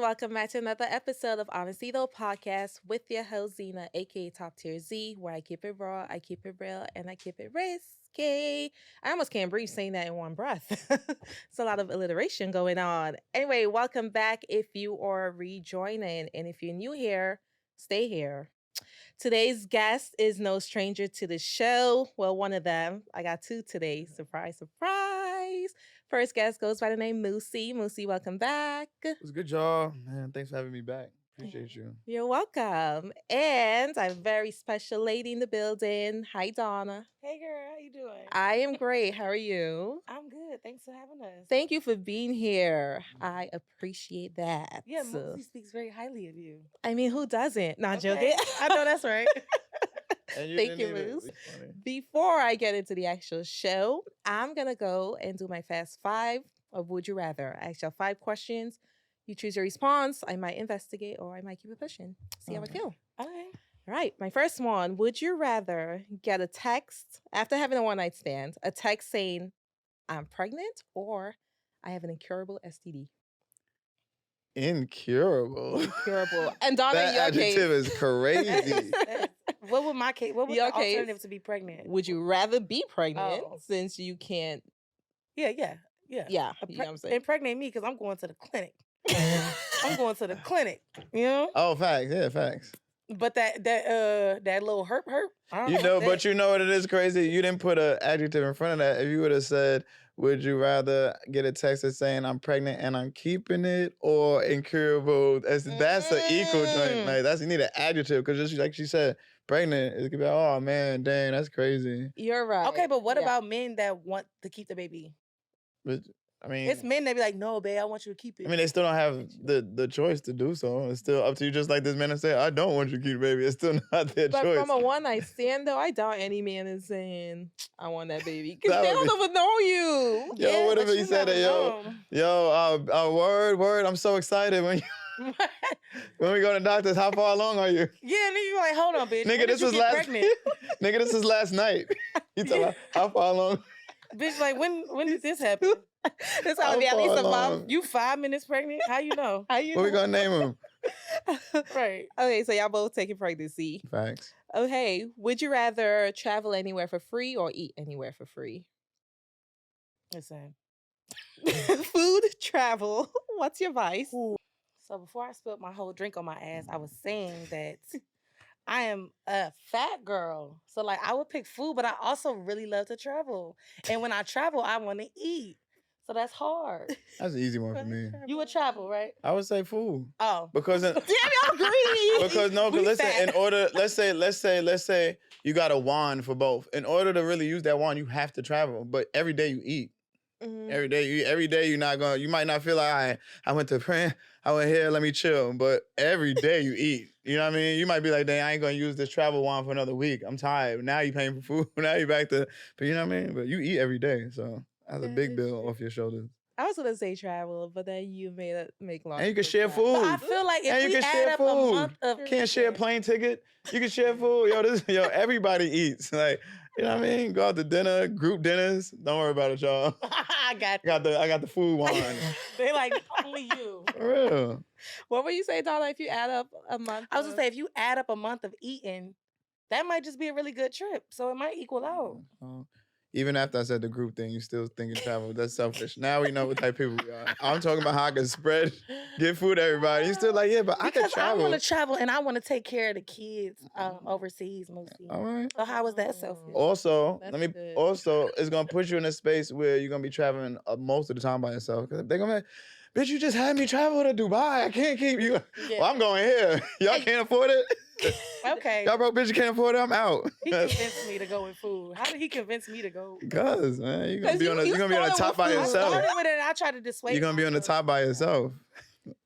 Welcome back to another episode of Honesty Though Podcast with your host Zena, aka Top Tier Z, where I keep it raw, I keep it real, and I keep it risky. I almost can't breathe saying that in one breath. It's a lot of alliteration going on. Anyway, welcome back if you are rejoining, and if you're new here, stay here. Today's guest is no stranger to the show. Well, one of them. I got two today. Surprise, surprise. First guest goes by the name Moosie. Moosie, welcome back. What's good, y'all? Man, thanks for having me back. Appreciate you. You're welcome. And I have a very special lady in the building. Hi, Donna. Hey girl, how you doing? I am great. How are you? I'm good. Thanks for having us. Thank you for being here. I appreciate that. Yeah, Moosie speaks very highly of you. I mean, who doesn't? Not Okay. joking. I know that's right. And Thank you, didn't even- Moose. it's funny. Before I get into the actual show, I'm going to go and do my fast five of Would You Rather. I ask you 5 questions. You choose your response. I might investigate or I might keep it pushing. See how I Okay. feel. Okay. All right. My first one. Would you rather get a text after having a one night stand, a text saying, I'm pregnant or I have an incurable STD? Incurable. Incurable. And Donna, That in your case, adjective is crazy. What would my case? What would Your the case. alternative to be pregnant? would you rather be pregnant Oh. since you can't? Yeah. Yeah. You know what I'm saying? Impregnate me because I'm going to the clinic. I'm going to the clinic. You know. Oh, facts. Yeah, facts. But that little herp. I don't You know, about but that. you know what it is crazy? You didn't put an adjective in front of that. If you would have said, would you rather get a text that's saying I'm pregnant and I'm keeping it or incurable? That's an equal joint. Like, you need an adjective because just like she said, pregnant, it could be like, oh man, dang, that's crazy. You're right. Okay, but what Yeah. about men that want to keep the baby? But I mean, It's men that be like, no, babe, I want you to keep it. they still don't have the choice to do so. It's still up to you. Just like this man said, I don't want you to keep the baby. It's still not their But choice. from a one night stand, though, I doubt any man is saying, I want that baby. Because That they would don't even know you. Yo, what if but he you said that, never know. word, I'm so excited when we go to doctors. How far along are you? Yeah, and then you like, hold on, bitch. Nigga, When did this you was get last pregnant? Nigga, this is last night. You tell her, how far along? Bitch, like when did this happen? It's how How to be at least a far month. along? You 5 minutes pregnant? How you know? How you What we know? gonna name him? Right. Okay, so y'all both taking pregnancy. Facts. Okay, would you rather travel anywhere for free or eat anywhere for free? Listen. Food, travel. What's your vice? So before I spilled my whole drink on my ass, I was saying that I am a fat girl. So like I would pick food, but I also really love to travel. And when I travel, I want to eat. So that's hard. That's an easy one for me. You would travel, right? I would say food. Oh. Because Damn, y'all greedy. because We listen, fat. in order, let's say you got a wand for both. In order to really use that wand, you have to travel. But every day you eat. Mhm. Every day you're not going. You might not feel like I went to print. I went here. Let me chill. But every day you eat. You know what I mean? You might be like, dang, I ain't gonna use this travel wand for another week. I'm tired. Now you paying for food. Now you back to. But you know what I mean? But you eat every day, so that's a That big is bill true. off your shoulders. I was gonna say travel, but then you made it make long. And you can share But food. I feel like And if you we can add share up a food. month of Can't share a plane ticket. You can share food. Everybody eats. Like, you know what I mean? Go out to dinner, group dinners. Don't worry about it, y'all. I got I got the food wine. They like only you. For real. What were you saying, Donna? If you add up a month, I was gonna say if you add up a month of eating, that might just be a really good trip. So it might equal out. Even after I said the group thing, you still thinking travel. That's selfish. Now we know what type of people we are. I'm talking about how I can spread, get food to everybody. You still like, yeah, but I can Because I travel. want to travel and I want to take care of the kids overseas, Moosie. All right. So how is that selfish? Also, That's let me. good. Also, it's gonna put you in a space where you're gonna be traveling most of the time by yourself. Cause they're gonna, bitch, you just had me travel to Dubai. I can't keep you. Yeah. Well, I'm going here. Y'all can't afford it. Okay. Y'all broke bitch, you can't afford it. I'm out. He convinced me to go with food. How did he convince me to go? Cause man, you're gonna 'Cause be on the, you you're gonna be on the started top with by food. I yourself. started with it and I tried to dissuade You're gonna be on the myself. top by yourself.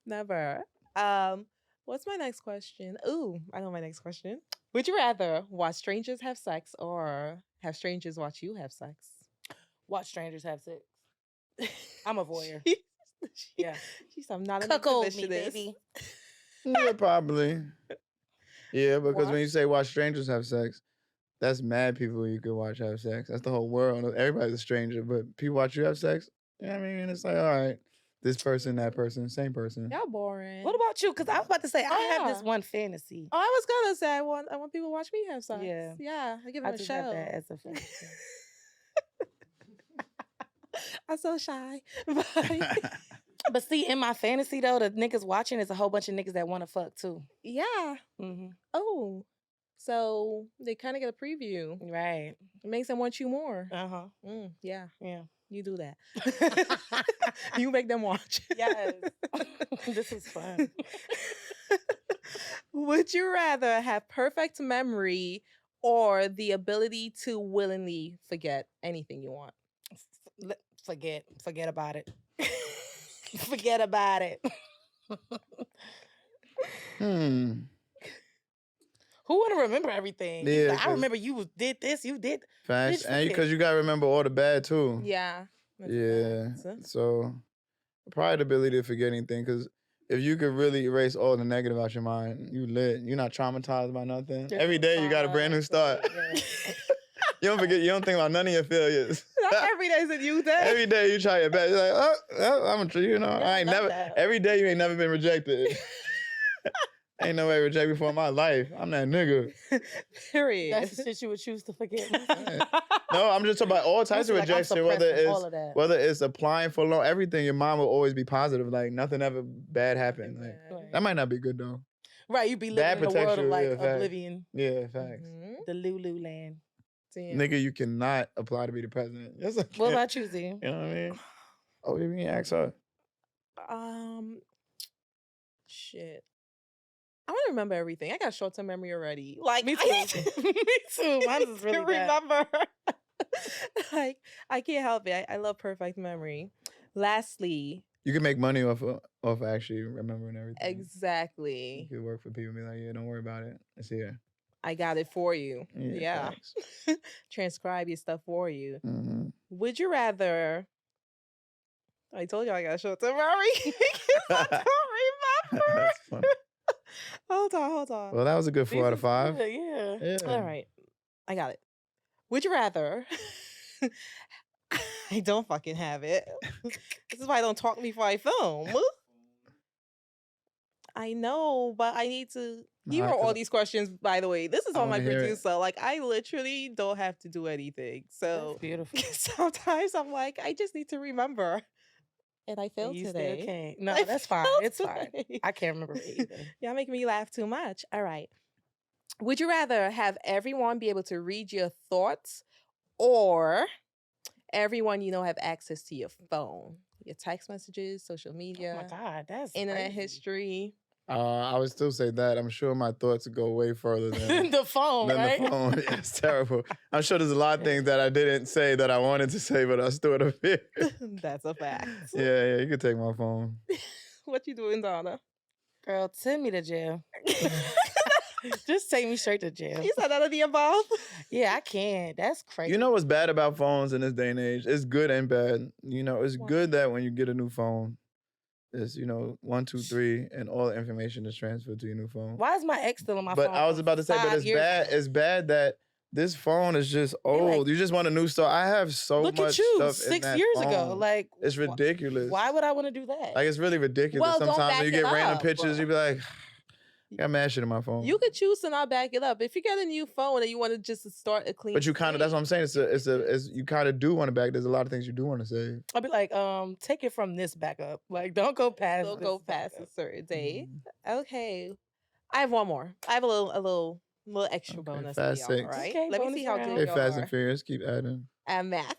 Never. What's my next question? Ooh, I know my next question. Would you rather watch strangers have sex or have strangers watch you have sex? Watch strangers have sex. I'm a voyeur. She- Yeah. She's I'm not an Cuckold me, exhibitionist. baby. Yeah, probably. Yeah, because when Watch. you say watch strangers have sex, that's mad people you could watch have sex. That's the whole world. Everybody's a stranger, but people watch you have sex. You know what I mean? It's like, all right. This person, that person, same person. Y'all boring. What about you? Because I was about to say, I have this Yeah. one fantasy. Oh, I was gonna say I want people to watch me have sex. Yeah. Yeah, I give I them a just show. have that as a fantasy. I'm so shy. But But see, in my fantasy though, the niggas watching is a whole bunch of niggas that want to fuck too. yeah. Mm-hmm. Oh, so they kind of get a preview. Right. It makes them want you more. Uh-huh. Yeah, Yeah. you do that. You make them watch. Yes. This is fun. Would you rather have perfect memory or the ability to willingly forget anything you want? Forget about it. Forget about it. Who want to remember everything? Yeah, Like, I 'cause- remember you did this, you did. Facts. Bitch, And fuck because you gotta remember all the bad too. Yeah. that's a Yeah. fact. So probably the ability to forget anything, because if you could really erase all the negative out your mind, you lit. You're not traumatized by nothing. Just Every day you got a brand new start. Yeah. You don't forget. You don't think about none of your failures. Not every day's a new day. Every day you try your best. You're like, I'm a, you know, Yeah, I ain't I love never. that. Every day you ain't never been rejected. Ain't no way reject before in my life. I'm that nigga. Period. That's the shit you would choose to forget. No, I'm just talking about all types of Like, I'm rejection, whether suppressing it's all of that. whether it's applying for loan, everything. Your mind will always be positive. Like nothing ever bad happened. Like, Right. that might not be good though. Right, you be That living in a world protects of you, like yeah, facts. oblivion, Yeah, facts. Mhm. the Lulu land. Damn. Nigga, you cannot apply to be the president. Yes, I What can. about you, Z? You know what I mean? Oh, you mean ask her? Shit. I want to remember everything. I got short-term memory already. Like Me I need too. to- Me too. Mine is to really bad. remember. Like I can't help it. I love perfect memory. Lastly, You can make money off actually remembering everything. exactly. You could work for people and be like, yeah, don't worry about it. It's here. I got it for you. Yeah. Facts. Transcribe your stuff for you. Mhm. Would you rather? I told you I got short-term memory. I don't remember. That's funny. Hold on. Well, that was a good These 4 out is of 5. good, Yeah. Yeah. All right. I got it. Would you rather? I don't fucking have it. This is why I don't talk before I film. I know, but I need to. He Nah, wrote all 'cause these questions, by the way. This is I on my wanna hear it. producer. Like, I literally don't have to do anything. That's So beautiful. sometimes I'm like, I just need to remember. And I failed You today. still can't. No, I that's fine. failed It's fine. today. I can't remember it either. Y'all making me laugh too much. All right. Would you rather have everyone be able to read your thoughts or everyone you know have access to your phone? Your text messages, social Oh media, my God, that's internet crazy. history. I would still say that. I'm sure my thoughts go way further than, The phone, than right? the phone. Yeah, it's terrible. I'm sure there's a lot of things that I didn't say that I wanted to say, but I stored up here. That's a fact. Yeah, you can take my phone. What you doing, Donna? Girl, send me to jail. Just take me straight to jail. You said none of the above. Yeah, I can. That's crazy. You know what's bad about phones in this day and age? It's good and bad. You know, it's What? good that when you get a new phone, it's, 1, 2, 3, and all the information is transferred to your new phone. Why is my ex still on my But phone? I was from about to say, but 5 it's years bad. ago? It's bad that this phone is just like- old. You just want a new start. I have so Look much at you, stuff in 6 that years ago. phone. Like, It's ridiculous. Why would I want to do that? Like, it's really ridiculous. Well, don't Sometimes when you back get it random up. pictures, you be like, I got mad shit in my phone. You could choose to not back it up. If you get a new phone and you want to just start a clean, But you kind of, that's what I'm saying. It's you kind of do want to back. There's a lot of things you do want to say. I'll be like, take it from this back up. Like, don't go past. Don't this go back past a up. certain day. Mhm. Okay, I have one more. I have a little extra Okay, bonus fast for y'all. six. Right? Okay, Let me bonus see how round. good Hey, y'all Fast are and Furious, keep adding. at math.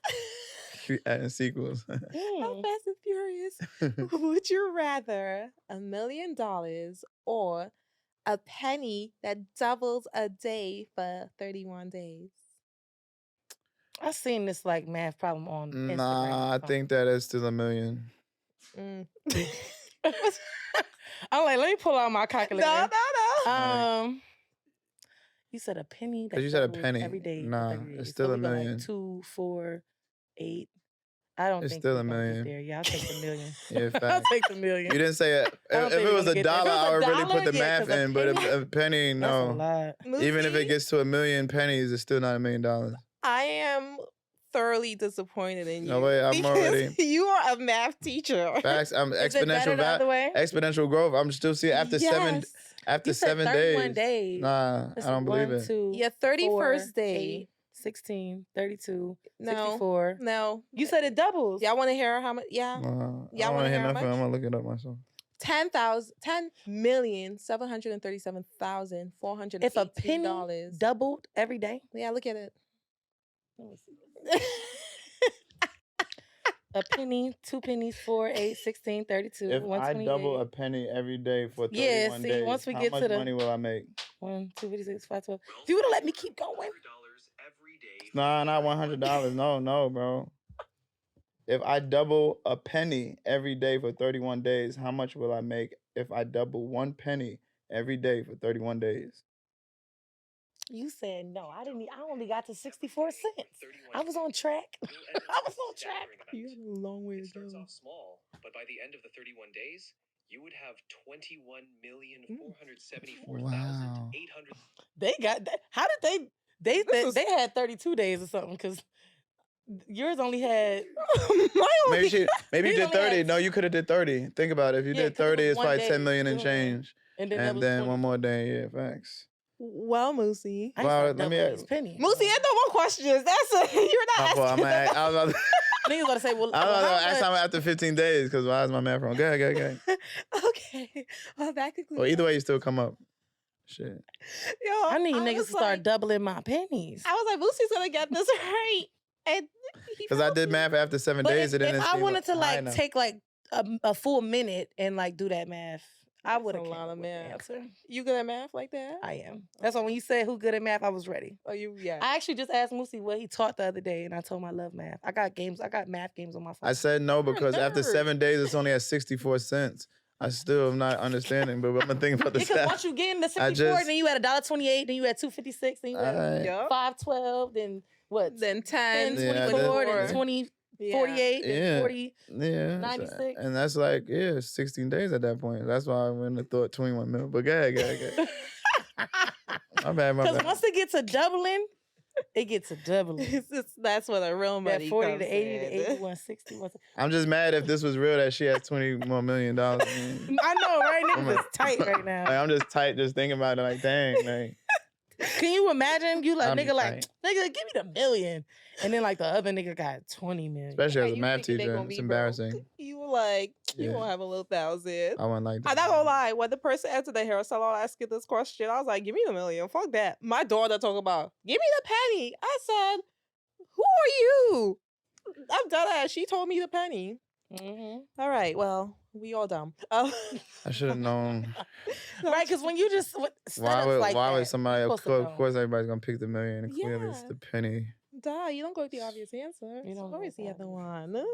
Keep adding sequels. How Mm. Fast and Furious. Would you rather $1 million or a penny that doubles a day for 31 days? I seen this like math problem on Instagram. Nah, I think that is still $1 million. Mm. I'm like, let me pull out my calculator. No. You said a penny. 'Cause you said a doubles penny. every day. for Nah, 30 it's days. still So $1 we go million. Like 2, 4, 8. I don't It's think still we're $1 gonna million. get there. Yeah, I'll take the million. Yeah, I'll facts. take the million. You didn't say it. I don't If think it we're was gonna a get there. If dollar, it was I a would really put dollar, the yeah, math 'cause a in. But penny- a penny, That's a no. lot. Even if it Moosie, gets to $1 million pennies, it's still not $1 million. I am thoroughly disappointed in you. No way, I'm because already- You are a math teacher. Facts. I'm Is it better the other way? exponential growth. I'm still seeing after Yes. You said 7 31 days. days. Nah, Listen, I don't believe it. 2, Your 31st 4, day. 8, 16, 32, No. 64. No. You said it doubles. Y'all want to hear how much? Yeah. I Y'all don't wanna want to hear hear how nothing. much? I'm gonna look it up myself. 10,737,418 If a penny dollars. doubled every day. Yeah, look at it. Let me see. A penny, 2 pennies, 4, 8, 16, 32, If I 128. double a penny every day for 31 Yeah, see, days, once we how get much to the- money will I make? 1, 2, 56, 5, 12. If you would have let me keep going. Nah, not $100. No, bro. If I double a penny every day for 31 days, how much will I make if I double 1 penny every day for 31 days? You said no. I only got to 64 cents. I was on track. I was on track. You have a long way to go. Starts off small, but by the end of the 31 days, you would have 21,474,800. They got that. How did they they had 32 days or something because yours only had Maybe you He's did only 30. had- No, you could have did 30. Think about it. If you Yeah, did 'cause it 30, was it's one probably day. 10 million and You know what I'm saying? change. and then, that And was then 20. one more day, yeah, facts. Well, Moosie. I Wow, ain't let me double ask- these pennies. Moosie, had no more questions. That's a, you're not My fault. asking. I was about to, Niggas about to say, well, I was about to how ask much- him after 15 days because why is my math wrong? Go ahead. Okay. Well, back to Well, either way, you still come up. Shit. Yo, I need was niggas to start like- doubling my pennies. I was like, Moosie's gonna get this right, and Because I did math after 7 But days. if, It didn't if I seem wanted to high like enough. take like a full minute and like do that math, I That's would have a lot of math. answer. You good at math like that? I am. That's why when you said who good at math, I was ready. Oh, yeah. I actually just asked Moosie what he taught the other day, and I told him I love math. I got math games on my phone. I said no You're a because after nerd. 7 days, it's only at 64 cents. I still am not understanding, but I'm going to think about the Because stats. once you get into I 64, just- then you had $1.28, then you had $2.56, then you had Alright. Yup. $5.12, then what? Then 10, 10, Yeah, 24, that's- then 20, Yeah. 48, then Yeah. 40. Yeah. 96. And that's like, 16 days at that point. That's why I went and thought 21 mil. But go ahead. My bad. Because once it gets to doubling, it gets to doubling. That's where the real money That 40 comes to 80 to in. 81, 61. I'm just mad if this was real that she had $20 more million. Like, I know, right? Niggas is tight right now. I'm just tight just thinking about it like, dang. Like, Can you imagine? You like, I'm nigga, like, tight. nigga, give me the million. And then, like, the other nigga got 20 million. especially as a You math thinking they teacher. gonna It's be embarrassing. broke. You were like, you Yeah. won't have a little thousand. I wouldn't like that. I'm not gonna lie. When the person answered the hair salon asking this question, I was like, give me the million. Fuck that. My daughter talking about, give me the penny. I said, who are you? I'm Dada. She told me the penny. Mm-hmm. All right. Well, we all dumb. I should have known. Right, because when you just Why would somebody, you're of supposed to know. course, everybody's going to pick the million. And clearly, it's Yeah. the penny. Duh, you don't go with the obvious answer. You It's don't go always with the the other obvious one.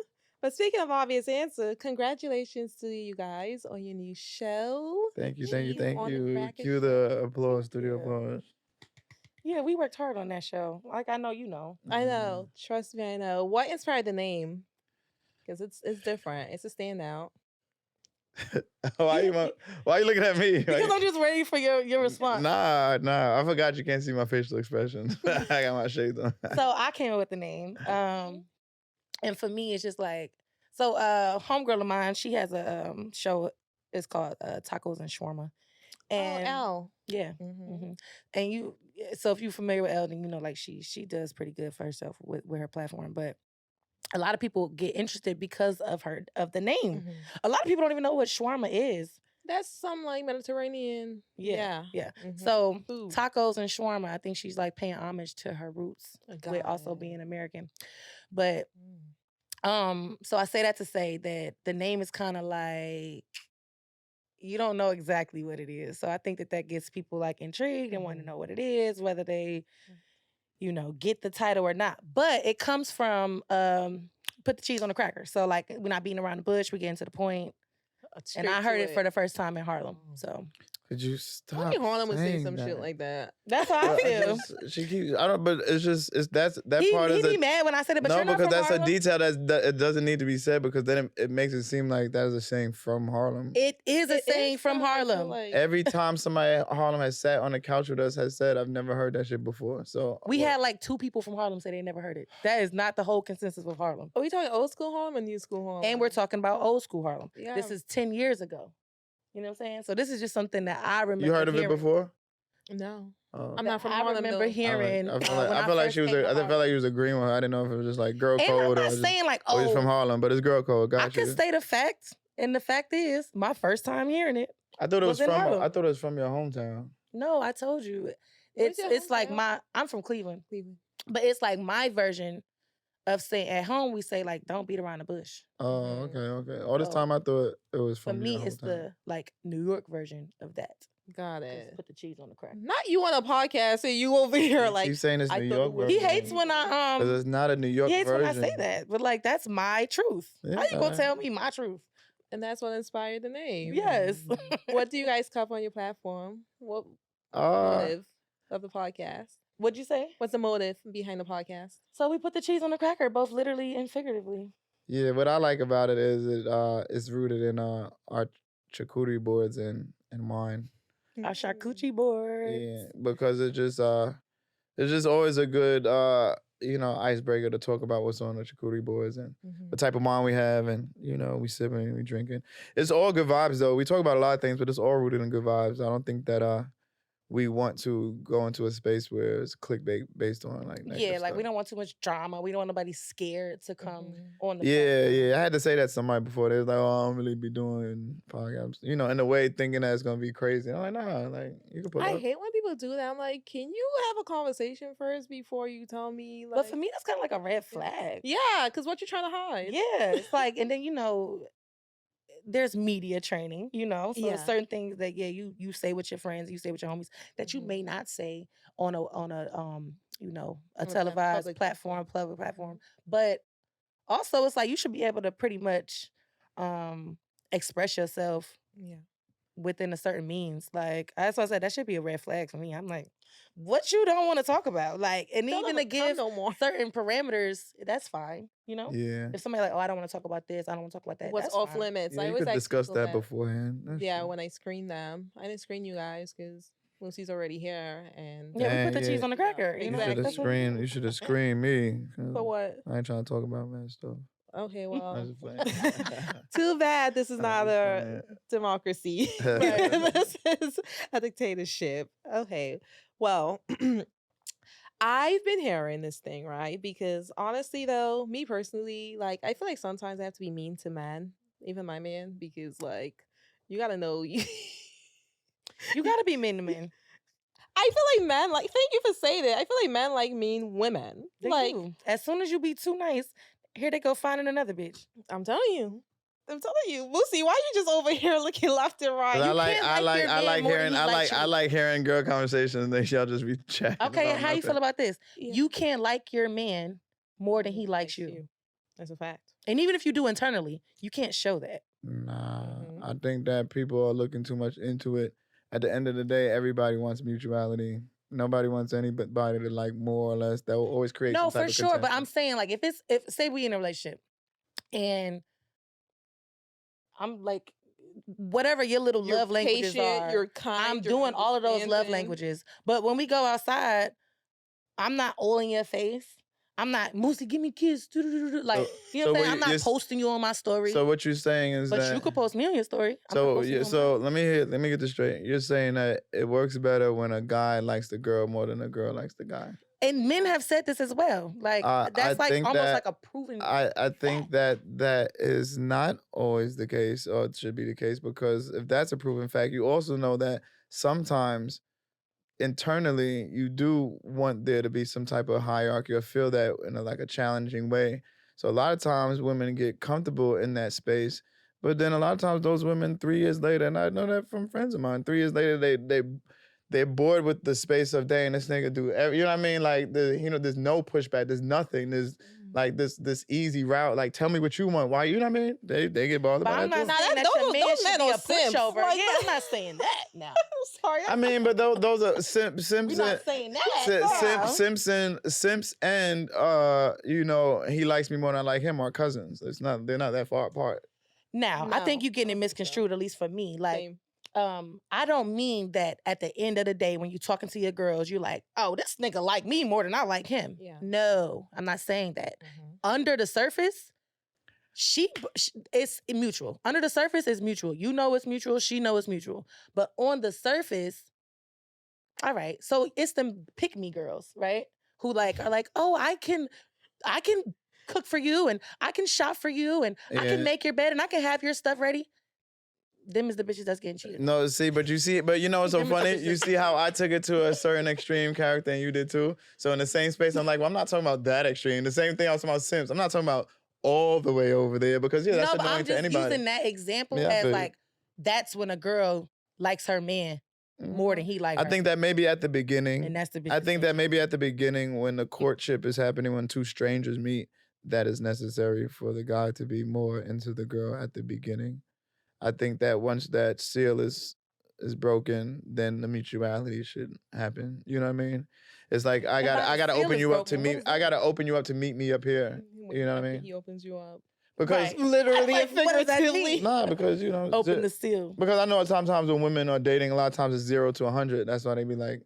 But speaking of obvious answer, congratulations to you guys on your new show. Thank you. She's on the bracket Cue the applause, studio Yeah. applause. Yeah, we worked hard on that show. Like, I know you know. I know. Trust me, I know. What inspired the name? Because it's different. It's a standout. Why you looking at me? Because Like, I'm just ready for your response. Nah. I forgot you can't see my facial expression. I got my shades on. So I came up with the name. And for me, it's just like, so homegirl of mine, she has a show. It's called Tacos and Shawarma. And L. yeah. Mm-hmm. And so if you're familiar with Eldon, you know, like she does pretty good for herself with her platform. But a lot of people get interested because of the name. Mm-hmm. A lot of people don't even know what shawarma is. That's some like Mediterranean. Yeah. Mhm. So Food. tacos and shawarma, I think she's like paying homage to her roots Got with also it. being American. But Mm. so I say that to say that the name is kind of like you don't know exactly what it is. So I think that gets people like intrigued and want to know what it is, whether they, get the title or not. But it comes from put the cheese on the cracker. So like we're not beating around the bush, we get into the point. And I heard it for the first time in Harlem. So Could you stop Only Harlem would say saying some shit that? like that. That's how I Well, feel. she keeps. I don't. But it's just. It's that He part is be a. mad when I said it, but No, you're not because from that's Harlem. a detail that it doesn't need to be said because then it makes it seem like that is a saying from Harlem. It is a It saying is from though, I feel Harlem. like- Every time somebody at Harlem has sat on the couch with us has said, "I've never heard that shit before." So We what- had like 2 people from Harlem say they never heard it. That is not the whole consensus of Harlem. Are we talking old school Harlem or new school Harlem? And we're talking about old school Harlem. Yeah. This is 10 years ago. You know what I'm saying? So this is just something that I remember. you heard of it hearing. before? No. Oh. I'm not from I Harlem, remember though. hearing. I feel when like, I feel like first she was. came to I felt Harlem. like you was agreeing with her. I didn't know if it was just like girl And code I'm or not just, saying like, oh, he's from oh, Harlem, but it's girl code. I Got can you. state a fact, and the fact is, my first time hearing it. I thought it was was in from. Harlem. I thought it was from your hometown. No, I told you. Where's your It's like hometown? I'm from Cleveland, Cleveland. but it's like my version of saying at home we say like don't beat around the bush. Oh, Mhm. okay. All this So, time I thought it was For from me, your it's hometown. the like New York version of that. Got Just it. put the cheese on the crack. Not you on a podcast and you over here like She's saying it's I New thought York it was- He version. hates when I Because it's not a New York he hates version. when I say that, but like that's my truth. How you Yeah. gonna tell me my truth? and that's what inspired the name. Yes. What do you guys cover on your platform? What Uh, motive of the podcast? What'd you say? What's the motive behind the podcast? So we put the cheese on the cracker, both literally and figuratively. yeah, what I like about it is it's rooted in our charcuterie boards and wine. Our charcuterie board. Yeah, because it's just always a good icebreaker to talk about what's on the charcuterie boards and the type of wine we have, and we sipping, we drinking. It's all good vibes though. We talk about a lot of things, but it's all rooted in good vibes. I don't think that we want to go into a space where it's clickbait based on like negative Yeah, like stuff. we don't want too much drama. We don't want nobody scared to come Mhm. on the Yeah, platform. yeah. I had to say that to somebody before. They was like, "Oh, I don't really be doing podcasts," in a way, thinking that it's gonna be crazy. I'm like, "Nah, like you can put I up." hate when people do that. I'm like, can you have a conversation first before you tell me? Like, But for me, that's kind of like a red flag. yeah, because what you're trying to hide? Yeah, it's like, and then there's media training, so Yeah. there's certain things that you say with your friends, you say with your homies that you Mhm. may not say on a On a televised public platform, public platform. But also, it's like you should be able to pretty much express yourself Yeah. within a certain means. Like that's why I said that should be a red flag for me. I'm like, what you don't want to talk about, like, and Don't even ever to come give no more. certain parameters, that's fine. Yeah, If somebody like, oh, I don't want to talk about this, I don't want to talk about that. What's that's off fine. limits? yeah. I You always could ask discuss people that beforehand. That's Yeah, true. when I screen them, I didn't screen you guys because Moosie's already here, and Yeah, we Dang, put the cheese yeah. on the cracker. You Exactly. should have That's what- screened. You should have screened me. 'cause for what? I ain't trying to talk about that stuff. Okay, I well, was just playing. too bad this is I not was a democracy. Right. This is a dictatorship. Okay, well. I've been hearing this thing, right? Because honestly, though, me personally, like, I feel like sometimes I have to be mean to men, even my man, because, like, you gotta know. You gotta be mean to men. I feel like men, like, thank you for saying it. I feel like men like mean women. They like, do. As soon as you be too nice, here they go finding another bitch. I'm telling you. Moosie, why you just over here looking left and right? But You I like can't I like your I man like more than hearing he I likes you. like hearing girl conversations and then y'all just be chatting. Okay, about and how you feel nothing. about this? Yeah. You can't like your man more than he likes you. That's a fact. And even if you do internally, you can't show that. Nah, Mhm. I think that people are looking too much into it. At the end of the day, everybody wants mutuality. Nobody wants anybody to like more or less. That will always create No, some type for of sure. But contention. I'm saying, like, if say we in a relationship and I'm like, whatever your little You're love languages patient, are, you're kind. I'm you're doing all of those love understanding. languages. But when we go outside, I'm not all in your face. I'm not, Moosie, give me a kiss. Like, you know what I'm saying? I'm not posting you on my story. So what you're saying is but that you could post me on your story. I'm not So posting yeah, you on so let me get this straight. You're saying that it works better when a guy likes the girl more than a girl likes the guy. And men have said this as well. Like, I that's like think almost that- like a proven. I think that is not always the case, or it should be the case, because if that's a proven fact, you also know that sometimes internally you do want there to be some type of hierarchy or feel that in a challenging way. So a lot of times women get comfortable in that space, but then a lot of times those women 3 years later, and I know that from friends of mine, 3 years later they're bored with the space of dang this nigga do every, you know what I mean? Like there's no pushback, there's nothing, there's like this easy route. Like, tell me what you want. Why, you know what I mean? They get bothered But by I'm that not too. saying that those your are- man those should men be are a simps. pushover. Like, Yeah, I'm not saying that now. Sorry. I mean, but those are simps We're not saying that. Simps and you know, he likes me more than I like him are cousins. They're not that far apart. Now, I think No, you're getting I it don't think so. misconstrued, at least for me. Like, Same. I don't mean that at the end of the day when you're talking to your girls, you're like, oh, this nigga like me more than I like him. Yeah. No, I'm not saying that. Under the surface, it's mutual. Under the surface, it's mutual. You know it's mutual. She know it's mutual. But on the surface, all right. So it's them pick me girls, right? Who like are like, oh, I can cook for you and I can shop for you and I Yeah. can make your bed and I can have your stuff ready. Them is the bitches that's getting cheated. No, see, but you know what's so Them is the funny? bitches. You see how I took it to a certain extreme character and you did too? So in the same space, I'm like, well, I'm not talking about that extreme. The same thing I was talking about Sims. I'm not talking about all the way over there because that's no, but annoying I'm to just anybody. using that example Yeah, I as feel you. like that's when a girl likes her man more than he likes I her. think that maybe at the beginning, And that's the I bitches think thing. that maybe at the beginning when the courtship is happening, when two strangers meet, that is necessary for the guy to be more into the girl at the beginning. I think that once that seal is broken, then the mutuality should happen. You know what I mean? It's like I gotta seal open is you up to broken, what meet. is I that? gotta open you up to meet me up here. You know what I mean? He opens you up. Because Right. Literally Like, and what does that figuratively. mean? nah, because you know, Open the seal. because I know sometimes when women are dating, a lot of times it's 0 to 100. That's why they be like,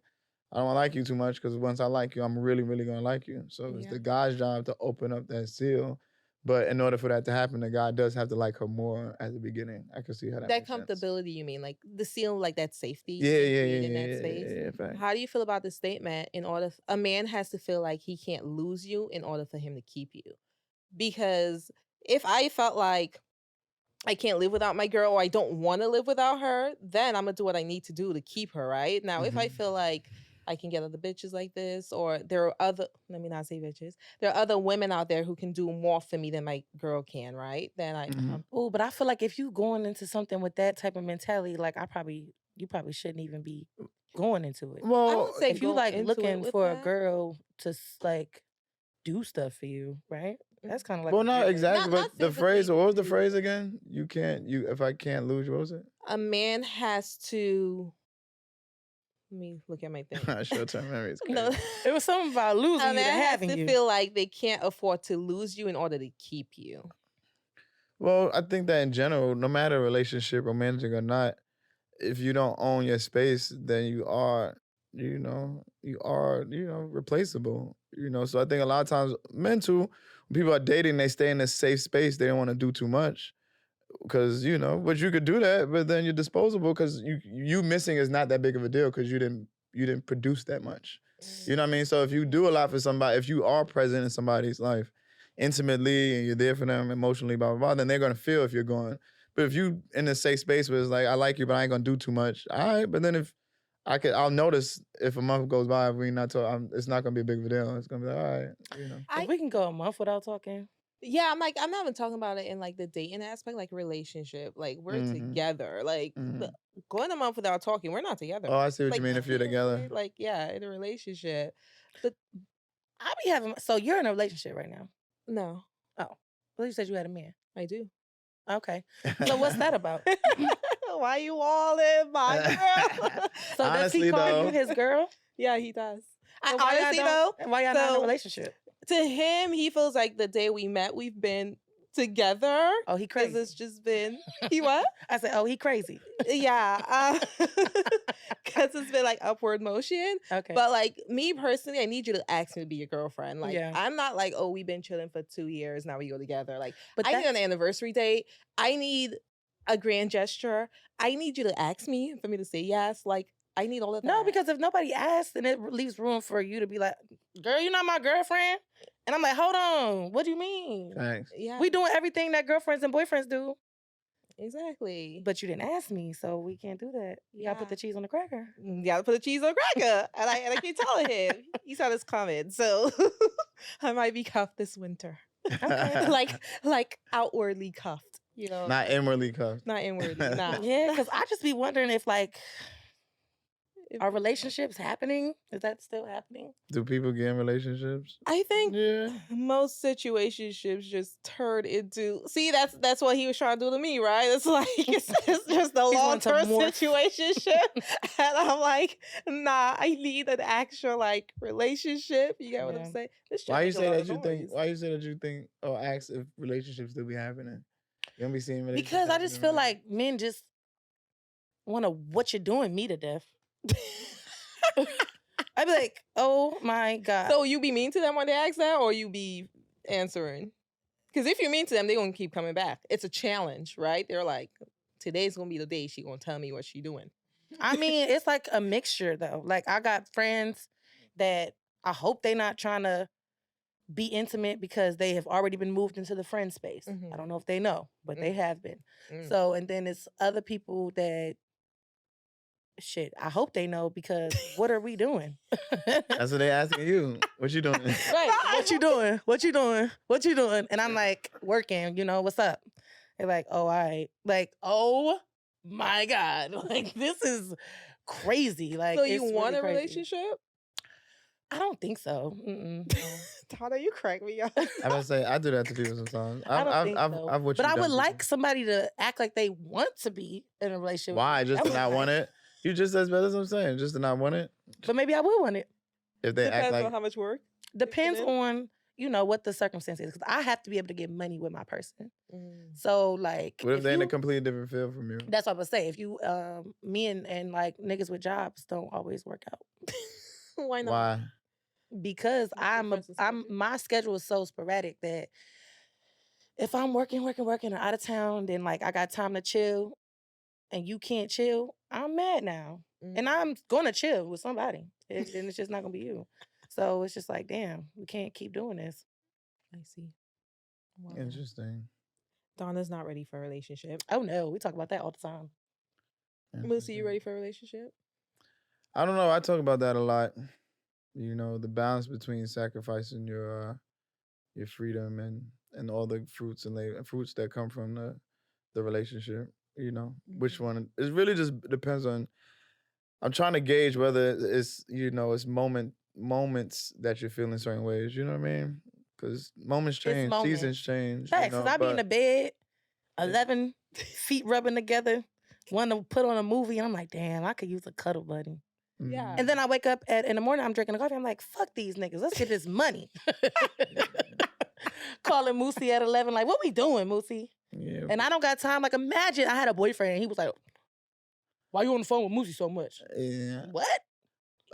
I don't like you too much because once I like you, I'm really, really gonna like you. So it's Yeah. the guy's job to open up that seal. But in order for that to happen, the guy does have to like her more at the beginning. I can see how that That makes sense. comfortability, you mean, like the seal, like that safety. Yeah, and yeah, creating yeah, that yeah, space. yeah, fact. How do you feel about the statement? In order, a man has to feel like he can't lose you in order for him to keep you. Because if I felt like I can't live without my girl or I don't want to live without her, then I'm gonna do what I need to do to keep her, right? Now, if I feel like I can get other bitches like this, or there are other, let me not say bitches, there are other women out there who can do more for me than my girl can, right? Then Oh, but I feel like if you going into something with that type of mentality, like you probably shouldn't even be going into it. I Well, won't say If you go like into it looking with for a that. girl to like do stuff for you, right? That's kind of like well, a no, weird way. exactly. Not But the phrase, physically. what was the phrase again? If I can't lose you, what was it? A man has to. Let me look at my thing. Short-term memory is crazy. No, It was something about losing a you to man has having to you. feel like they can't afford to lose you in order to keep you. Well, I think that in general, no matter relationship, romantic or not, if you don't own your space, then you are replaceable. So I think a lot of times men too, when people are dating, they stay in a safe space. They don't want to do too much. Because, but you could do that, but then you're disposable because you missing is not that big of a deal because you didn't produce that much. You know what I mean? So if you do a lot for somebody, if you are present in somebody's life intimately and you're there for them emotionally, blah, blah, blah, then they're going to feel if you're going. But if you in a safe space where it's like, I like you, but I ain't going to do too much. All right, but then if I'll notice if a month goes by, if we not talking, it's not going to be a big of a deal. It's going to be like, all right, If we can go a month without talking. Yeah, I'm not even talking about it in like the dating aspect, like relationship. Like we're together. Like going a month without talking, we're not together. Oh, I see what like, you mean if you're together. right? Like, yeah, in a relationship. But I be having. So you're in a relationship right now? no, Oh, well, you said you had a man. I do. Okay. So what's that about? Why you all in my girl? So does he Honestly, call though- you his girl? Yeah, he does. So why Honestly, y'all though, why y'all not in a so- relationship? to him, he feels like the day we met, we've been together. Oh, he Because crazy. it's just been he what? I said, oh, he crazy. Yeah, because it's been like upward motion. Okay. But like me personally, I need you to ask me to be your girlfriend. Like Yeah. I'm not like, oh, we've been chilling for 2 years, now we go together. Like But I need that's- an anniversary date. I need a grand gesture. I need you to ask me for me to say yes. Like I need all of that. No, because if nobody asks, then it leaves room for you to be like, girl, you're not my girlfriend. And I'm like, hold on. What do you mean? Thanks. yeah, We doing everything that girlfriends and boyfriends do. exactly. But you didn't ask me, so we can't do that. You gotta put Yeah. the cheese on the cracker. You gotta put the cheese on cracker. And I keep telling him. He saw this coming. So I might be cuffed this winter. Okay. like outwardly cuffed. Not inwardly cuffed. Not inwardly. Nah. Yeah, because I just be wondering if like Are relationships happening? Is that still happening? Do people get in relationships? I think Yeah. most situationships just turn into that's what he was trying to do to me, right? It's like it's just a wanting to long-term morph. situationship. And I'm like, nah, I need an actual like relationship. You get what I'm Yeah. saying? This shit Why you make a say lot that of you think? noise. Why you say that you think or ask if relationships do be happening? You don't be seeing relationships. Because I happening just feel right like men just want to what you're doing me to death. I'd be like, oh my God. So you be mean to them when they ask that, or you be answering? Because if you're mean to them, they're gonna keep coming back. It's a challenge, right? They're like, today's gonna be the day she gonna tell me what she doing. I mean, it's like a mixture though. Like I got friends that I hope they not trying to be intimate because they have already been moved into the friend space. Mhm. I don't know if they know, but they have been. Mm. So, and then it's other people that shit, I hope they know because what are we doing? That's what they asking you. What you doing? Right. What you doing? What you doing? What you doing? And I'm like, working, what's up? They're like, oh, all right. Like, oh my God. Like, this is crazy. Like, So it's you want really a crazy. relationship? I don't think so. Mm-mm, no. Donna, you crack me up. I'm gonna say I do that to people sometimes. I don't think so. I've watched But you I would dumb people. like somebody to act like they want to be in a relationship. Why? Just That to would not be want nice. it? You just as bad as I'm saying. Just to not want it. But maybe I would want it. If they act Depends like on how much work. Depends in. on, what the circumstance is. Because I have to be able to get money with my person. Mm. So, like, what if they're in a completely different field from you? that's what I would say. If you, me and like niggas with jobs don't always work out. Why not? Why? Because Difference in schedule? my schedule is so sporadic that if I'm working or out of town, then like I got time to chill and you can't chill, I'm mad now. And I'm gonna chill with somebody. And it's just not gonna be you. So it's just like, damn, we can't keep doing this. I see. Wow. Interesting. Donna's not ready for a relationship. Oh no, we talk about that all the time. Moosie, Interesting. you ready for a relationship? I don't know. I talk about that a lot. The balance between sacrificing your freedom and all the fruits fruits that come from the relationship. Which one? It really just depends on. I'm trying to gauge whether it's it's moments that you're feeling certain ways. You know what I mean? Because moments change, moments. seasons change. Facts, because I be in the bed, 11 feet rubbing together, want to put on a movie, and I'm like, damn, I could use a cuddle buddy. Yeah. And then I wake up in the morning, I'm drinking a coffee. I'm like, fuck these niggas. Let's get this money. Calling Moosie at 11, like, what we doing, Moosie? Yeah. And I don't got time. Like, imagine I had a boyfriend and he was like, why you on the phone with Moosie so much? Yeah. What?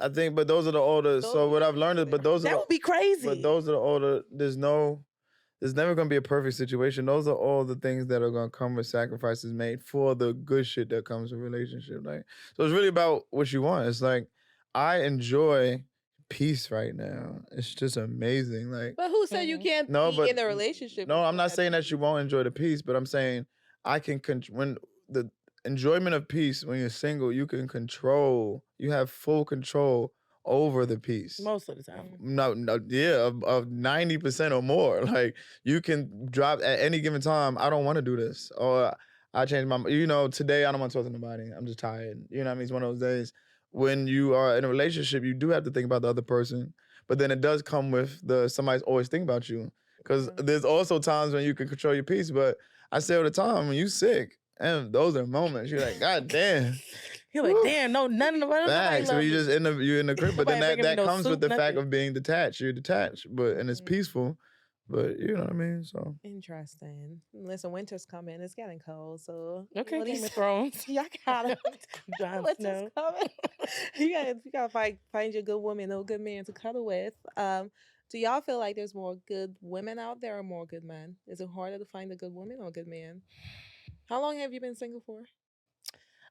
I think, but those are the older. So what I've learned is, but those are That would be crazy. But those are the older. There's never gonna be a perfect situation. Those are all the things that are gonna come with sacrifices made for the good shit that comes with relationship. Like, so it's really about what you want. It's like, I enjoy peace right now. It's just amazing. Like, But who said you can't be in a relationship? no, I'm not saying that you won't enjoy the peace, but I'm saying I can when the enjoyment of peace when you're single, you can control. You have full control over the peace. Most of the time. No, yeah, of 90% or more. Like, you can drop at any given time. I don't want to do this, or I changed my. Today I don't want to talk to nobody. I'm just tired. You know what I mean? It's one of those days. When you are in a relationship, you do have to think about the other person, but then it does come with somebody's always thinking about you. Because there's also times when you can control your peace, but I say all the time, when you sick, and those are moments you're like, God damn. You're like, damn, no, none of the Facts. So you're in the crib, but then that comes with the fact nothing. of being detached. You're detached, and it's peaceful. But you know what I mean. So Interesting. Listen, winter's coming. It's getting cold, so okay, Game of Thrones. Y'all gotta Jon winter's Snow. coming. you gotta find your good woman or good man to cuddle with. Do y'all feel like there's more good women out there or more good men? Is it harder to find a good woman or a good man? How long have you been single for?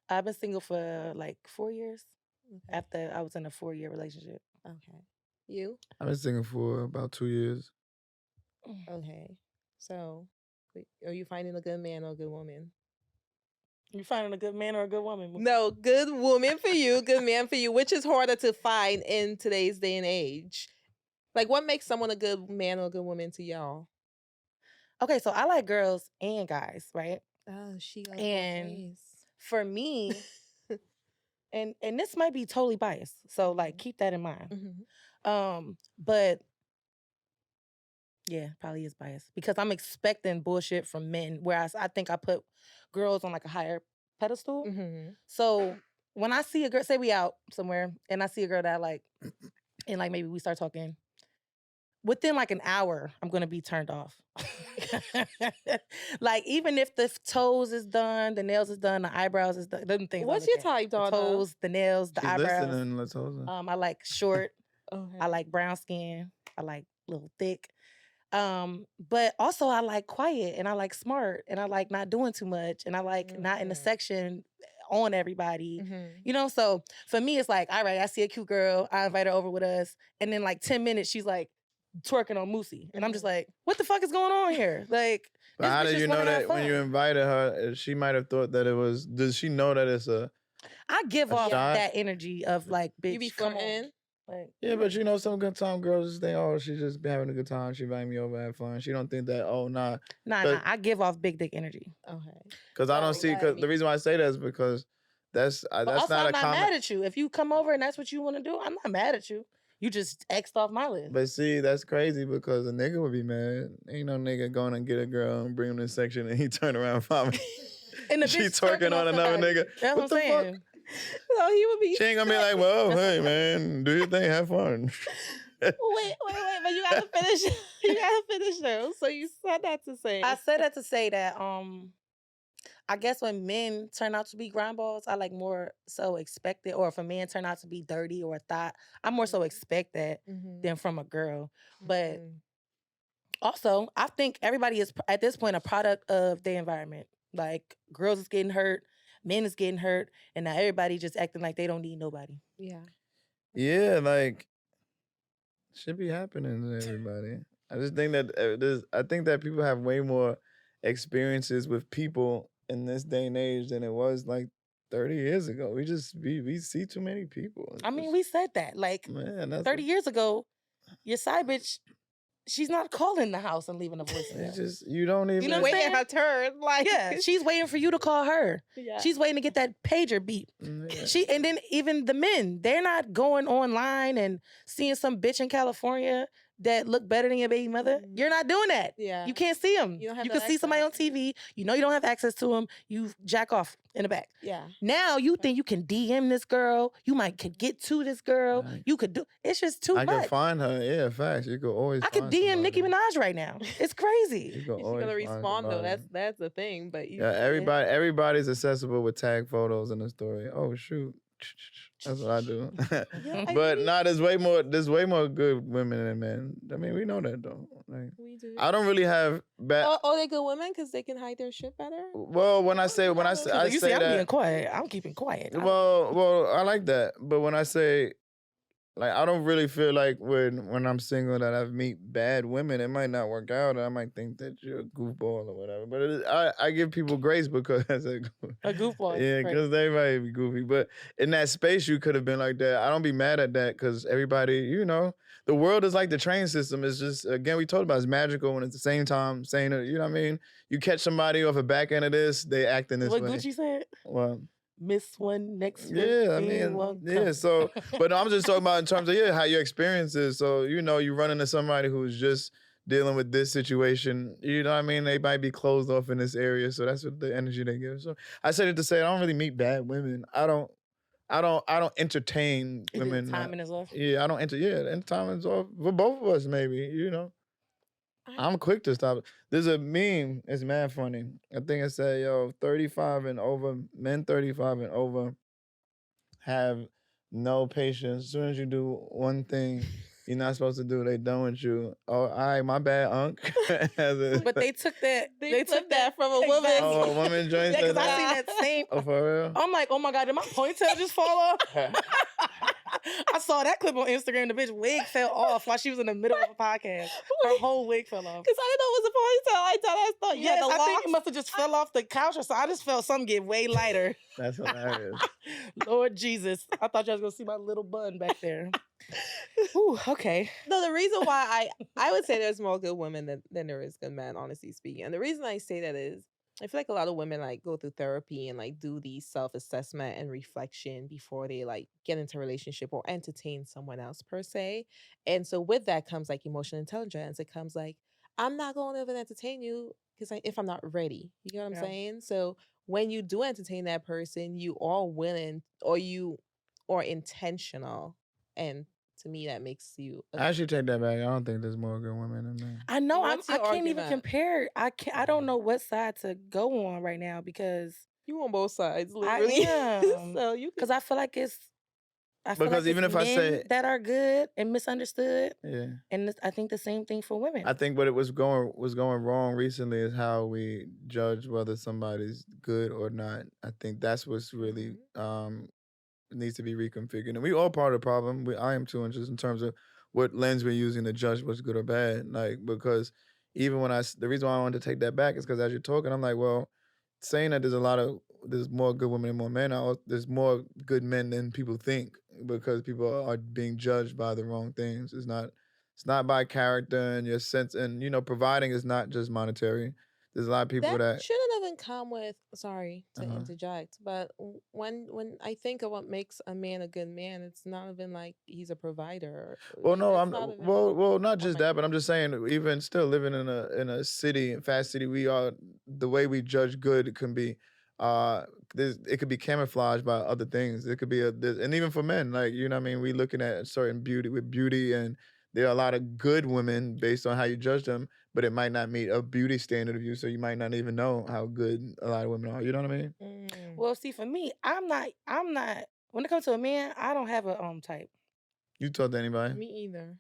I've been single for like 4 years. Okay. After I was in a 4-year relationship. Okay. You? I've been single for about 2 years. Okay. So, are you finding a good man or a good woman? You finding a good man or a good woman? No, good woman for you, good man for you. Which is harder to find in today's day and age? Like, what makes someone a good man or a good woman to y'all? Okay, so I like girls and guys, right? Oh, she got And for me, and this might be totally biased, so like keep that in mind. But yeah, probably is biased because I'm expecting bullshit from men, whereas I think I put girls on like a higher pedestal. So when I see a girl, say we out somewhere, and I see a girl that I like, and like maybe we start talking, within like an hour, I'm gonna be turned off. Like even if the toes is done, the nails is done, the eyebrows is done, them things. What's your type, The Donna? toes, the nails, the She's eyebrows. listening. Let's hold her. I like short. Okay. I like brown skin. I like a little thick. But also I like quiet, and I like smart, and I like not doing too much, and I like not in the section on everybody. You know, so for me it's like, all right, I see a cute girl, I invite her over with us, and then like 10 minutes she's like twerking on Moosie. And I'm just like, what the fuck is going on here? Like, But how did you know that when you invited her, she might have thought that it was, does she know that it's a I give off shot? that energy of like, bitch, You be come on. flirting? Like, Yeah, but you know, some good time girls just think, oh, she just be having a good time. She invite me over, have fun. She don't think that, oh, nah. Nah, I give off big dick energy. Okay. Because I don't see, because the reason why I say that is because that's also, not I'm a not comment. mad at you. If you come over and that's what you want to do, I'm not mad at you. You just X'd off my list. But see, that's crazy because a nigga would be mad. Ain't no nigga going and get a girl and bring him to this section and he turn around and find me. And the She bitch twerking on another somebody. nigga. That's what I'm the saying. fuck? So he would be. She ain't gonna be like, well, hey man, do your thing, have fun. Wait, but you gotta finish. You gotta finish though. So you said that to say. I said that to say that I guess when men turn out to be grindballs, I like more so expect it. Or if a man turn out to be dirty or a thought, I more so expect that than from a girl. But also, I think everybody is at this point a product of their environment. Like girls is getting hurt, men is getting hurt, and now everybody just acting like they don't need nobody. Yeah. Yeah, like should be happening to everybody. I just think that I think that people have way more experiences with people in this day and age than it was like 30 years ago. We see too many people. I mean, we said that. Like, man, 30 years ago, your side bitch, she's not calling the house and leaving a voicemail. It's just, you don't even... You know what I'm saying? Waiting her turn. Like, yeah, she's waiting for you to call her. Yeah. She's waiting to get that pager beep. Yeah. And then even the men, they're not going online and seeing some bitch in California that look better than your baby mother. You're not doing that. Yeah. You can't see them. You don't have You that can see somebody on access. TV. You know you don't have access to them. You jack off in the back. Yeah. Now you think you can DM this girl. You could get to this girl. Right. You could do. It's just too I much. can find her. Yeah, facts. You could always I could find DM somebody. Nicki Minaj right now. It's crazy. You could She's always gonna find respond though. somebody. That's the thing. But you, Yeah, everybody's accessible with tag photos in the story. Oh shoot. That's what I do. But nah, there's way more good women than men. I mean, we know that though. Like, we do. I don't really have bad. Oh, they good women because they can hide their shit better. Well, when I say You say see, I'm that. being quiet. I'm keeping quiet. Well, I like that. But when I say, like, I don't really feel like when I'm single that I meet bad women, it might not work out. I might think that you're a goofball or whatever. But I give people grace because A goofball. yeah, because they might be goofy. But in that space, you could have been like that. I don't be mad at that because everybody, you know, the world is like the train system. It's just, again, we talked about it's magical and at the same time saying it, you know what I mean? You catch somebody off the back end of this, they act in this What way. Gucci said? Well, Miss one, next one. yeah, I seen mean, one yeah. come. So, but I'm just talking about in terms of how your experience is. So, you know, you run into somebody who's just dealing with this situation. You know what I mean? They might be closed off in this area, so that's what the energy they give. So, I said it to say I don't really meet bad women. I don't entertain women. Timing is off. Yeah, I don't and timing is off for both of us. Maybe you know. I'm quick to stop. There's a meme. It's mad funny. I think it said, yo, 35 and over, men 35 and over have no patience. As soon as you do one thing you're not supposed to do, they done with you. Oh, all right, my bad, Unc. But they took that. They took that from a woman. Exactly. Oh, a woman joins Yeah, because that. I seen that same. Oh, for real? I'm like, oh my God, did my ponytail just fall off? I saw that clip on Instagram. The bitch wig fell off while she was in the middle of a podcast. Her whole wig fell off. Because I didn't know it was a ponytail. I thought you had Yes, the I think locks. it must have just fell off the couch or something. I just felt something get way lighter. That's hilarious. Lord Jesus. I thought y'all was going to see my little bun back there. Ooh, okay. No, the reason why I would say there's more good women than there is good men, honestly speaking. And the reason I say that is I feel like a lot of women like go through therapy and like do the self-assessment and reflection before they like get into a relationship or entertain someone else per se. And so with that comes like emotional intelligence. It comes like, I'm not going to even entertain you because if I'm not ready. You get what I'm Yeah. saying? So when you do entertain that person, you are willing or you are intentional. And to me, that makes you I actually take that back. I don't think there's more good women than men. I know What's I your can't even argument? compare. I don't know what side to go on right now because You on both sides, I literally. am. So you Because I feel like Because even if I men say, that are good and misunderstood, yeah, and I think the same thing for women. I think what it was going wrong recently is how we judge whether somebody's good or not. I think that's what's really needs to be reconfigured. And we all part of the problem. I am too, and just in terms of what lens we're using to judge what's good or bad. Like, because even when the reason why I wanted to take that back is because as you're talking, I'm like, well, saying that there's more good women and more men. There's more good men than people think because people are being judged by the wrong things. It's not by character and your sense, and providing is not just monetary. There's a lot of people that that shouldn't even come with, sorry to uh interject, but when I think of what makes a man a good man, it's not even like he's a provider. Well, Like no, that's not even well, not what just my that, but I'm just saying, even still living in a city, fast city, we are the way we judge good can be, uh, it could be camouflaged by other things. It could be and even for men, like what I mean, we looking at certain beauty, and there are a lot of good women based on how you judge them, but it might not meet a beauty standard of you, so you might not even know how good a lot of women are. You know what I mean? Well, see, for me, I'm not. When it comes to a man, I don't have a type. You talk to anybody? Me either.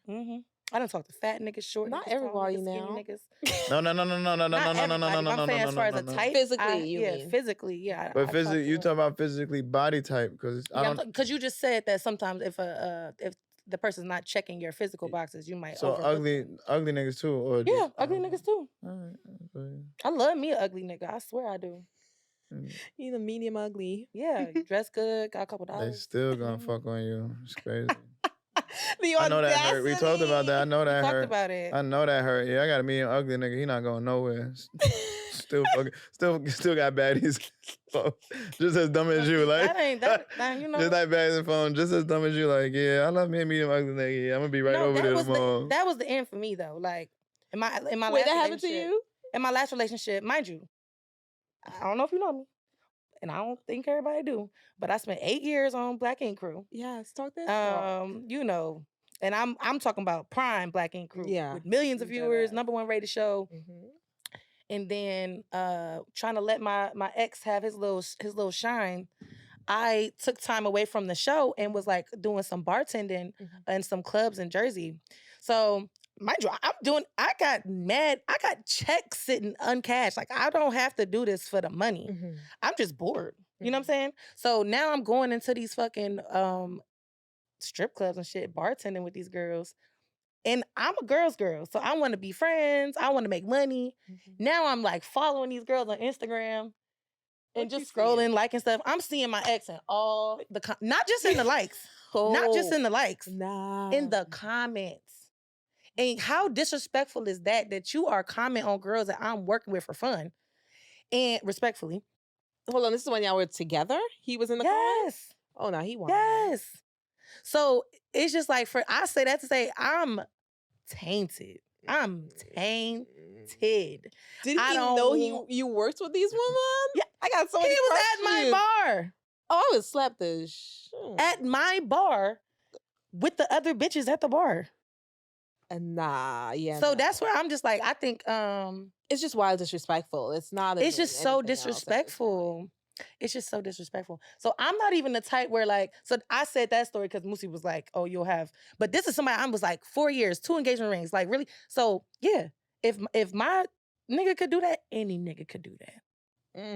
I don't talk to fat niggas, short Not niggas, tall everybody niggas, skinny now. niggas. No, no, no, no, no, no, no, Not no, no, no, no, everybody, no, but no, I'm saying no, as no, far as no, a no. type, Physically, you yeah, mean? physically, yeah. But I physically, you to talk about physically body type because I yeah, don't. because you just said that sometimes if the person's not checking your physical boxes, you might So overlook them. ugly niggas too, or Yeah, just ugly niggas too. Alright, I feel you. I love me an ugly nigga. I swear I do. Mm, He's a medium ugly. Yeah, you dress good, got a couple They dollars. still gonna Mhm. fuck on you. It's crazy. The I know that hurt. We talked about that. I audacity. know We that talked hurt. about it. I know that hurt. Yeah, I got a medium ugly nigga. He not going nowhere. Still fucking, still got baddies. Just as dumb as Well, you, see, like. that ain't that. You know. Just like baddies on the phone. Just as dumb as you, like. Yeah, I love me a medium ugly nigga. Yeah, I'm gonna be right No, over there tomorrow. that was the end for me though. Like in my Wait, last that happened to relationship, you? mind you, I don't know if you know me, and I don't think everybody do, but I spent 8 years on Black Ink Crew. Yes, talk that talk. You know, and I'm talking about prime Black Ink Crew Yeah. with millions of Dead viewers, ass. #1 rated show, and then trying to let my ex have his little shine. I took time away from the show and was like doing some bartending in some clubs in Jersey. So mind you, I got checks sitting uncashed. Like I don't have to do this for the money. I'm just bored. You know what I'm saying? So now I'm going into these fucking strip clubs and shit, bartending with these girls. And I'm a girl's girl. So I want to be friends. I want to make money. Now I'm like following these girls on Instagram and What you just scrolling, seeing? liking stuff. I'm seeing my ex in all the not just in the likes, not just in the likes, Nah. in the comments. And how disrespectful is that you are commenting on girls that I'm working with for fun? And respectfully. Hold on, this is when y'all were together? He was in the comments? Yes. Oh no, he won. Yes. So it's just like I say that to say I'm tainted. I'm tainted. Did he I don't know want- you worked with these women? Yeah. I got so He many was at my questions. bar. Oh, I would slap the shit. At my bar with the other bitches at the bar. Nah, yeah. So no. that's where I'm just like, I think It's just wild disrespectful. It's not. it's even just so anything else at this disrespectful. point. It's just so disrespectful. So I'm not even the type where like, so I said that story because Moosie was like, oh, you'll have, but this is somebody I was like 4 years, 2 engagement rings, like really. So yeah, if my nigga could do that, any nigga could do that.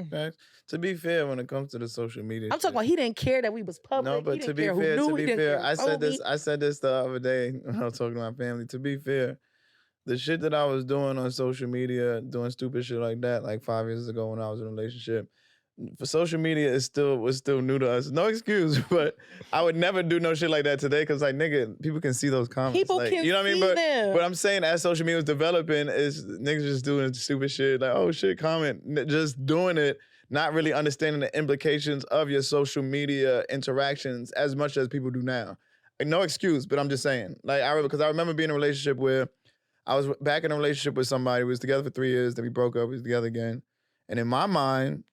Facts. To be fair, when it comes to the social media, I'm talking about he didn't care that we was public. No, he but didn't to be care who fair, knew. He didn't care who I told me. I said this the other day when I was talking to my family. To be fair, the shit that I was doing on social media, doing stupid shit like that, like 5 years ago when I was in a relationship, for social media was still new to us. No excuse, but I would never do no shit like that today because like nigga, people can see those comments. People like, can you know what I mean? see them. But I'm saying as social media was developing, is niggas just doing stupid shit like oh shit, comment, just doing it, not really understanding the implications of your social media interactions as much as people do now. Like, no excuse, but I'm just saying. Like because I remember being in a relationship where I was back in a relationship with somebody. We was together for 3 years, then we broke up. We was together again, and in my mind.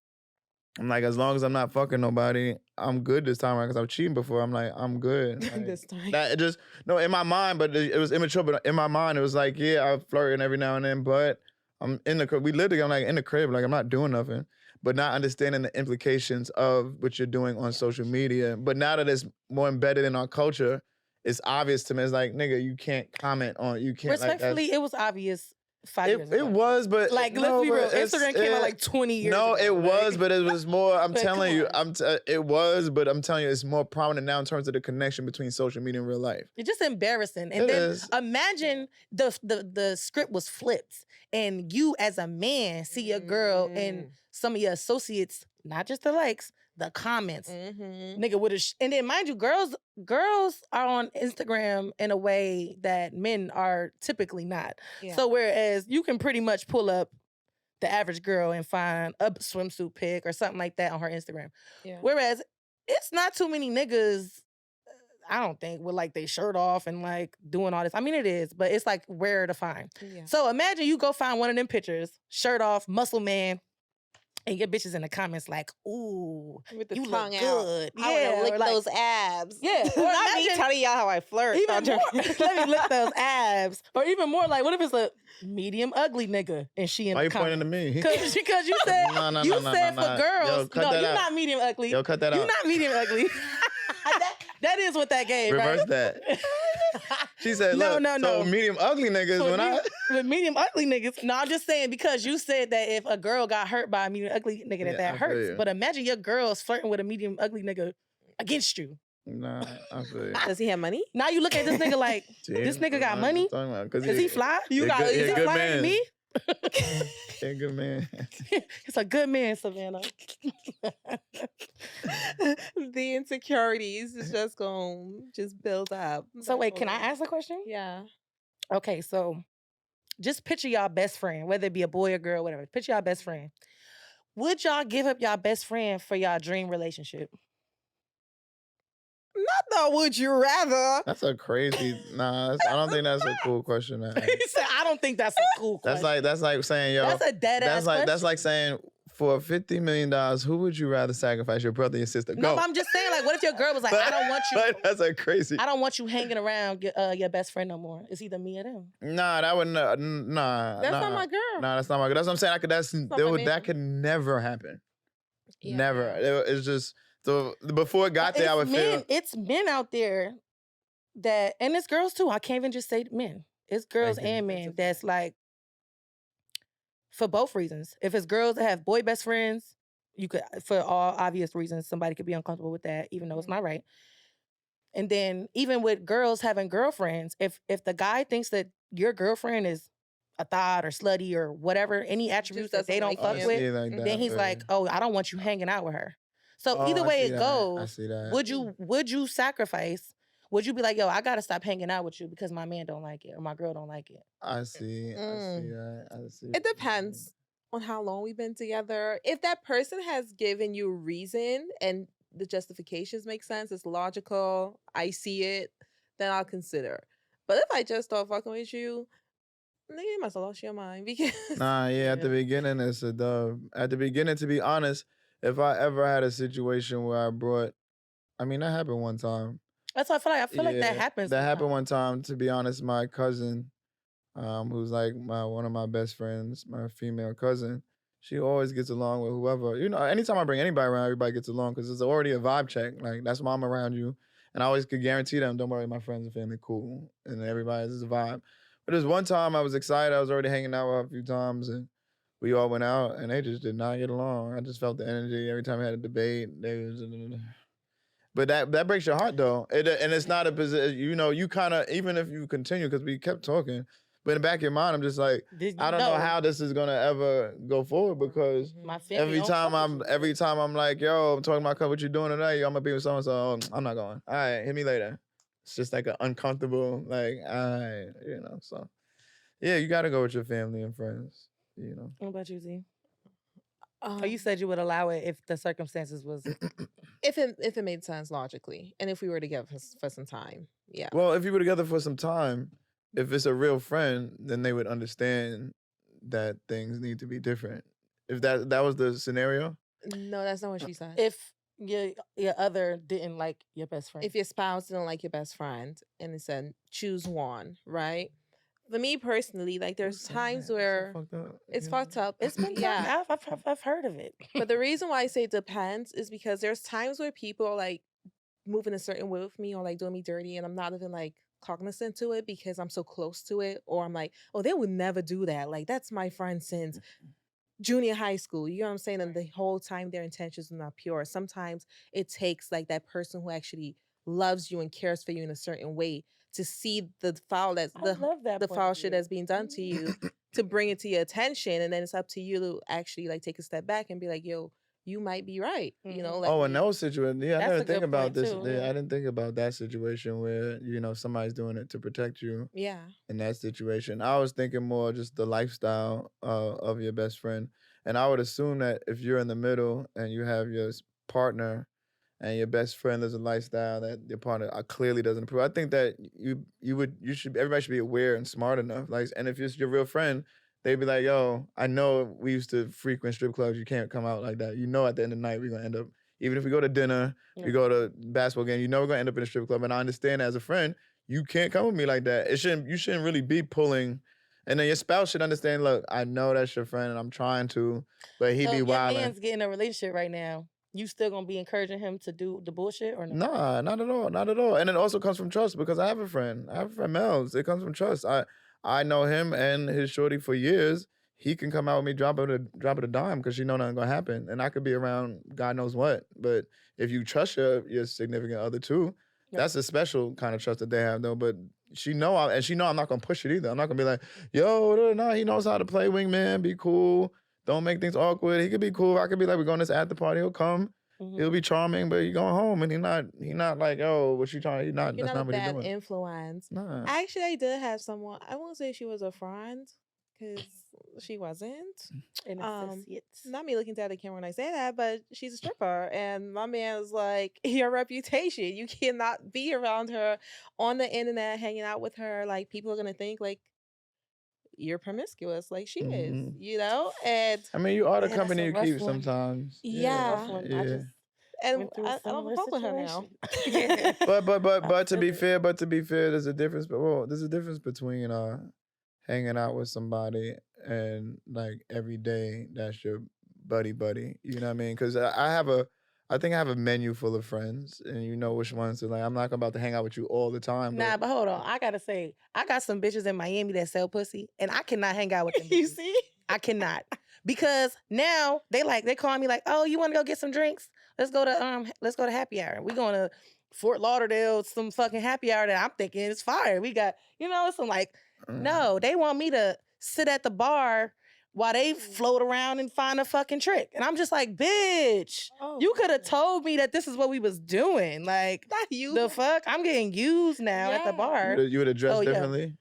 I'm like, as long as I'm not fucking nobody, I'm good this time around because I've cheated before. I'm like, I'm good. Like, This time. That it just no in my mind, but it was immature. But in my mind, it was like, yeah, I'm flirting every now and then, but I'm in the crib. We live together. I'm like in the crib, like I'm not doing nothing, but not understanding the implications of what you're doing on social media. But now that it's more embedded in our culture, it's obvious to me. It's like, nigga, you can't comment on. You can't. Respectfully, it was obvious 5 years ago. It was, but like, no, let's be real. but Instagram came out like 20 years no, ago. it was, like- but it was more. I'm But telling come you, on. it was, but I'm telling you, it's more prominent now in terms of the connection between social media and real life. It's just embarrassing. And It then is. imagine the script was flipped and you as a man see your girl and some of your associates, not just the likes, the comments. Nigga would have and then mind you, girls are on Instagram in a way that men are typically not. Yeah. So whereas you can pretty much pull up the average girl and find a swimsuit pic or something like that on her Instagram. Yeah. Whereas it's not too many niggas, I don't think, with like they shirt off and like doing all this. I mean, it is, but it's like rare to find. Yeah. So imagine you go find one of them pictures, shirt off, muscle man, and your bitches in the comments like, ooh, With the you tongue look out. good. I want to or lick like, those abs. Yeah, or Not me imagine- telling y'all how I flirt. even No, more, I'm joking. let me lick those abs. Or even more like, what if it's a medium ugly nigga and she in Why the you pointing to comments? me? Because you said, No, you no, said no, for no. girls, Yo, cut no, that you're out. not medium ugly. Yo, cut that You're out. not medium ugly. that is what that gave, Reverse right? that. She said, No, look, no, no. so medium ugly niggas So when I. with medium ugly niggas. No, I'm just saying because you said that if a girl got hurt by a medium ugly nigga, Yeah, that I feel hurts. you. But imagine your girl's flirting with a medium ugly nigga against you. Nah, I feel you. Does he have money? Now you look at this nigga like, this nigga got money? Cause Is he fly? You got Is he good flyer man. than me? He a good man. It's a good man, Savannah. The insecurities is just going to just build up. So wait, can I ask a question? Yeah. Okay, so just picture y'all best friend, whether it be a boy or girl, whatever. Picture y'all best friend. Would y'all give up y'all best friend for y'all dream relationship? Not the would you rather. That's a crazy. Nah, I don't think that's a cool question. To ask. He said, I don't think that's a cool question. That's like saying, yo. That's a dead ass That's like saying, for $50 million, who would you rather sacrifice, your brother or your sister? No, Go. but I'm just saying, like, what if your girl was like, I don't want you. Like, that's a crazy. I don't want you hanging around your best friend no more. It's either me or them. Nah, that would nah. That's not my girl. Nah, that's not my girl. That's what I'm saying. my That could never happen. Yeah. Never. It's just so before it got there, I would feel. It's men out there that, and it's girls too. I can't even just say men. It's girls Thank you. and men that's like, for both reasons. If it's girls that have boy best friends, you could, for all obvious reasons, somebody could be uncomfortable with that, even though it's not right. And then even with girls having girlfriends, if the guy thinks that your girlfriend is a thought or slutty or whatever, any attributes that they doesn't don't like fuck you. with, Like that, then he's yeah. like, oh, I don't want you hanging out with her. So Oh, either I way see it that. I goes, see that. would you sacrifice? Would you be like, yo, I gotta stop hanging out with you because my man don't like it or my girl don't like it? I see. I see that. I see. It depends on how long we've been together. If that person has given you a reason and the justifications make sense, it's logical, I see it, then I'll consider. But if I just start fucking with you, nigga, you must have lost your mind because Nah, yeah, at the beginning it's a dub. At the beginning, to be honest, if I ever had a situation where I mean, that happened one time. That's why I feel like that Yeah, happens. That happened sometimes. one time. To be honest, my cousin, who's like one of my best friends, my female cousin, she always gets along with whoever. You know, anytime I bring anybody around, everybody gets along because it's already a vibe check. Like that's why I'm around you, and I always could guarantee them, don't worry, my friends and family cool, and everybody's a vibe. But there's one time I was excited. I was already hanging out with her a few times, and we all went out, and they just did not get along. I just felt the energy every time we had a debate. But that breaks your heart though, and it's not a position. You know, you kind of, even if you continue, because we kept talking, But in the back of your mind, I'm just like, I don't know how this is gonna ever go forward because my family every time I'm like, yo, I'm talking about what you doing tonight, yo, I'm gonna be with so-and-so. Oh, I'm not going. All right, hit me later. It's just like an uncomfortable, like, so. Yeah, you gotta go with your family and friends, What about you, Z? You said you would allow it if the circumstances was... if it made sense logically, and if we were together for some time, yeah. Well, if you were together for some time, if it's a real friend, then they would understand that things need to be different. If that was the scenario? No, that's not what she said. If your other didn't like your best friend. If your spouse didn't like your best friend and it said choose one, right? For me personally, like there's times where it's fucked up. It's been I've heard of it. But the reason why I say it depends is because there's times where people are like moving a certain way with me or like doing me dirty and I'm not even like cognizant to it because I'm so close to it, or I'm like, oh, they would never do that. Like that's my friend since junior high school. You know what I'm saying? And the whole time their intentions are not pure. Sometimes it takes like that person who actually loves you and cares for you in a certain way to see the foul the foul shit that's being done to you to bring it to your attention, and then it's up to you to actually like take a step back and be like, yo, you might be right. You know, like, in those situations, I didn't think about this. Too, I didn't think about that situation where somebody's doing it to protect you. Yeah. In that situation, I was thinking more just the lifestyle of your best friend, and I would assume that if you're in the middle and you have your partner and your best friend lives a lifestyle that your partner clearly doesn't approve, I think that everybody should be aware and smart enough. Like, and if it's your real friend, they'd be like, yo, I know we used to frequent strip clubs. You can't come out like that. At the end of the night, we're going to end up, even if we go to dinner, we go to basketball game, we're going to end up in a strip club. And I understand as a friend, you can't come with me like that. You shouldn't really be pulling. And then your spouse should understand, look, I know that's your friend and I'm trying to, but he be wilding. Your man's getting a relationship right now. You still gonna be encouraging him to do the bullshit or no? Nah, not at all. Not at all. And it also comes from trust because I have a friend. Mel's. It comes from trust. I know him and his shorty for years. He can come out with me, drop it a dime because she know nothing gonna happen. And I could be around God knows what. But if you trust your significant other too, that's a special kind of trust that they have though. But she know I'm not gonna push it either. I'm not gonna be like, yo, no, he knows how to play wingman, be cool. Don't make things awkward. He could be cool. I could be like, we're going to this after party. He'll come. He'll be charming, but he's going home, and he not like, oh, what you trying? That's not what he's doing. You're not a bad influence. Nah. Actually, I did have someone. I won't say she was a friend because she wasn't. Not me looking at the camera when I say that, but she's a stripper, and my man is like, your reputation. You cannot be around her on the internet, hanging out with her. Like people are gonna think like you're promiscuous like she is, and I mean, you are the company you keep sometimes. Yeah. And I don't fuck with her now. but to be fair, there's a difference. There's a difference between hanging out with somebody and like every day that's your buddy. You know what I mean? Because I think I have a menu full of friends, and you know which ones. So like, I'm not about to hang out with you all the time. Nah, but hold on. I gotta say, I got some bitches in Miami that sell pussy, and I cannot hang out with them. You see? I cannot, because now they call me like, oh, you want to go get some drinks? Let's go to happy hour. We going to Fort Lauderdale, some fucking happy hour that I'm thinking is fire. We got, some like, no, they want me to sit at the bar while they float around and find a fucking trick. And I'm just like, bitch, you could have told me that this is what we was doing. Like, not you. The fuck? I'm getting used now at the bar. You would have dressed differently?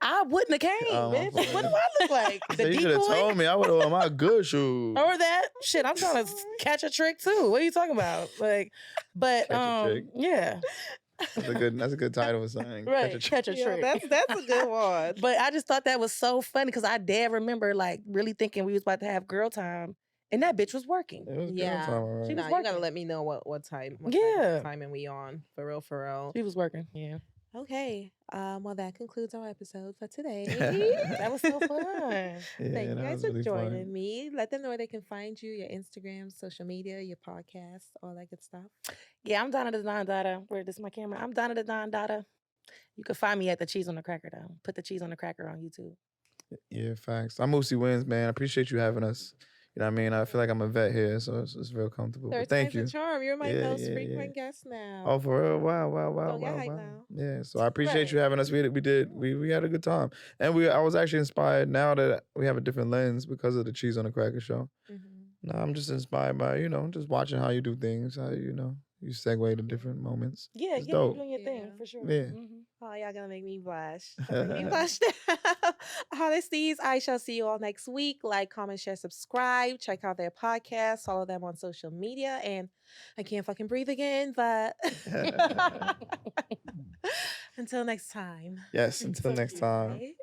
I wouldn't have came, bitch. What do I look like? So you should have told me. I would have worn my good shoes. Or that shit. I'm trying to catch a trick too. What are you talking about? Like, but yeah. That's a good title or something. Right, catch a trick. That's a good one. But I just thought that was so funny because I dare remember like really thinking we was about to have girl time, and that bitch was working. It was girl time, right? She was you gotta let me know what time. What timing we on for real. She was working. Yeah. Okay. Well, that concludes our episode for today. That was so fun. Thank you guys for joining me. Let them know where they can find you, your Instagram, social media, your podcast, all that good stuff. Yeah, I'm Donna the Dada. Where this is my camera? I'm Donna the Dada. You can find me at the Cheese on the Cracker though. Put the Cheese on the Cracker on YouTube. Yeah, facts. I'm Moosie Wins, man. I appreciate you having us. You know what I mean? I feel like I'm a vet here, so it's real comfortable. Thank you. Charm. You're my most frequent guest now. Oh, for real? Wow. Don't get hype now. Yeah, so I appreciate you having us. We had a good time, and I was actually inspired now that we have a different lens because of the Cheese on the Cracker show. Now I'm just inspired by just watching how you do things, how you segue to different moments. Yeah, It's yeah, you're dope. doing your thing for sure. Yeah. Oh, y'all gonna make me blush. Don't make me blush now. Honesties, I shall see you all next week. Like, comment, share, subscribe. Check out their podcast. Follow them on social media. And I can't fucking breathe again, but until next time. Yes. Until next time. Bye.